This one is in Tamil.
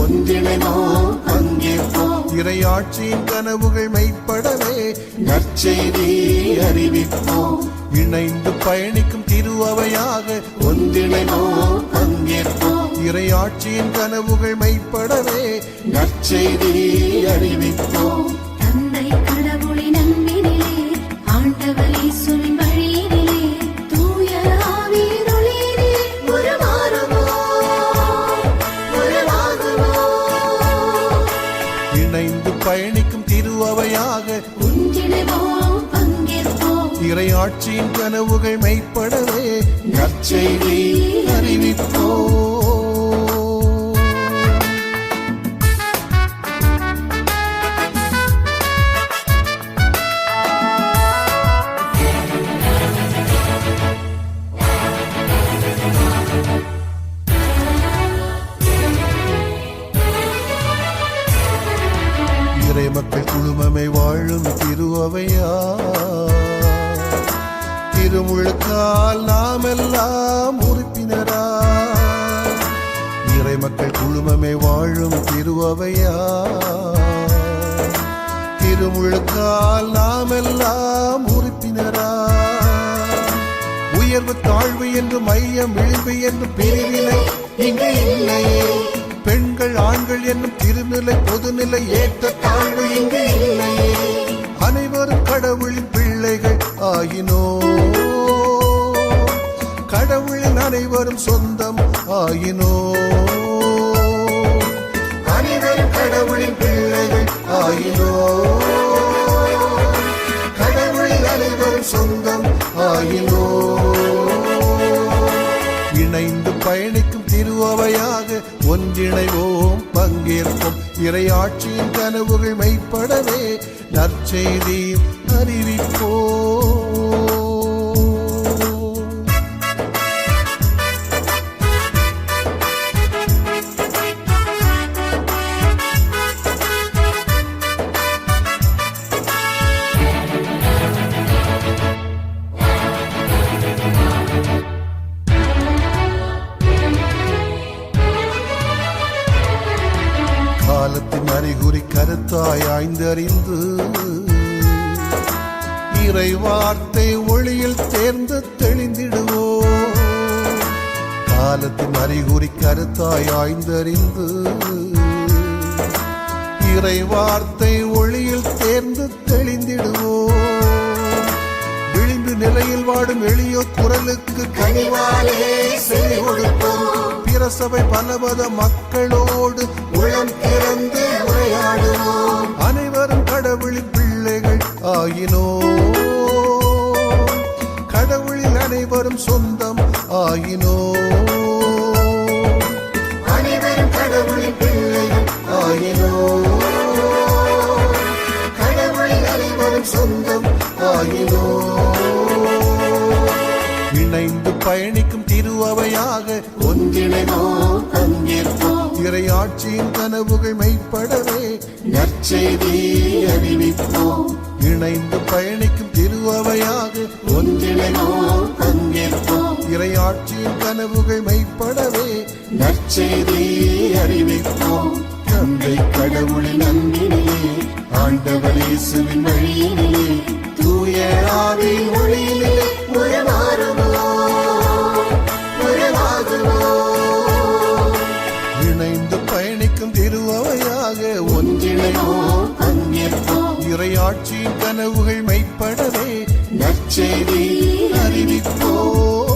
ஒன்றிணைவோம் பங்கேற்போம். இறையாட்சியின் கனவுகள் மெய்ப்படவே நற்செய்தி அறிவிப்போம். இணைந்து பயணிக்கும் திருஅவையாக ஒன்றிணைவோம் பங்கேற்போம். இறையாட்சியின் கனவுகள் மெய்ப்படவே நற்செய்தி அறிவிப்போம். தந்தை கடவுளின் அன்பினிலே ஆண்டவர் இயேசுவின் வழியினிலே தூய ஆவியின் ஒளியிலே உருவாகுவோம். இணைந்து பயணிக்கும் திருஅவையாக ஒன்றிணைவோம் பங்கேற்போம். இறையாட்சியின் கனவுகள் மெய்ப்படவே நற்செய்தி அறிவிப்போம். இறை மக்கள் குழுமமே வாழும் திருஅவையா திருமுழுக்கால் நாம் எல்லாம் உறுப்பினரா. இறை மக்கள் குழுமமே வாழும் திருஅவையா திருமுழுக்கால் நாம் எல்லாம் உறுப்பினரா. உயர்வு தாழ்வு என்று மையம் விளிம்பு என்று பிரிவினை இங்கு இல்லையே. பெண்கள் ஆண்கள் என்னும் திருநிலை பொதுநிலை ஏற்ற தாழ்வு இங்கு இல்லையே. அனைவரும் கடவுளின் பிள்ளைகள் ஆயினோ. கடவுளின் அனைவரும் சொந்தம் ஆயினோ. அனைவரும் கடவுளின் பிள்ளைகள் ஆயினோ. கடவுளின் அனைவரும் சொந்தம் ஆயினோ. இணைந்து பயணிக்கும் திருஅவையாக ஒன்றிணைவோம் பங்கேற்போம். இறையாட்சியின் கனவுகள் மெய்ப்படவே நற்செய்தி அறிவிப்போம். காலத்தின் அறிகுறி கருத்தாய் ஆய்ந்தறிந்து இறை வார்த்தை ஒளியில் தேர்ந்து தெளிந்திடுவோம். காலத்தின் அறிகுறி கருத்தாய் ஆய்ந்தறிந்து இறை வார்த்தை ஒளியில் தேர்ந்து தெளிந்திடுவோம். விளிம்பு நிலையில் வாடும் எளிய குரலுக்கு கனிவாலே செவி கொடுப்போம். பிரசவை பலவத மக்களோடு உளம் திறந்து உரையாடுவோம். அனைவரும் கடவுளின் பிள்ளைகள் ஆயினோ. கடவுளில் அனைவரும் சொந்தம் ஆயினோ. அனைவரும் கடவுளின் பிள்ளைகள் ஆயினோ. கடவுளில் அனைவரும் சொந்தம் ஆயினோ. இணைந்து பயணிக்கும் திருஅவையாக ஒன்றிணைவோம் பங்கேற்போம். இறையாட்சியின் கனவுகள் மெய்ப்படவே நற்செய்தி அறிவிப்போம். இணைந்து பயணிக்கும் திருஅவையாக ஒன்றிணைவோம் பங்கேற்போம். இறையாட்சியின் கனவுகள் மெய்ப்படவே நற்செய்தி அறிவிப்போம். தந்தை கடவுளின் அன்பினிலே ஆண்டவர் இயேசுவின் வழியினிலே தூய ஆவியின் ஒளியிலே இணைந்து பயணிக்கும் திருஅவையாக ஒன்றிணைவோம் பங்கேற்போம். இறையாட்சியின் கனவுகள் மெய்ப்படவே நற்செய்தி அறிவிப்போம்.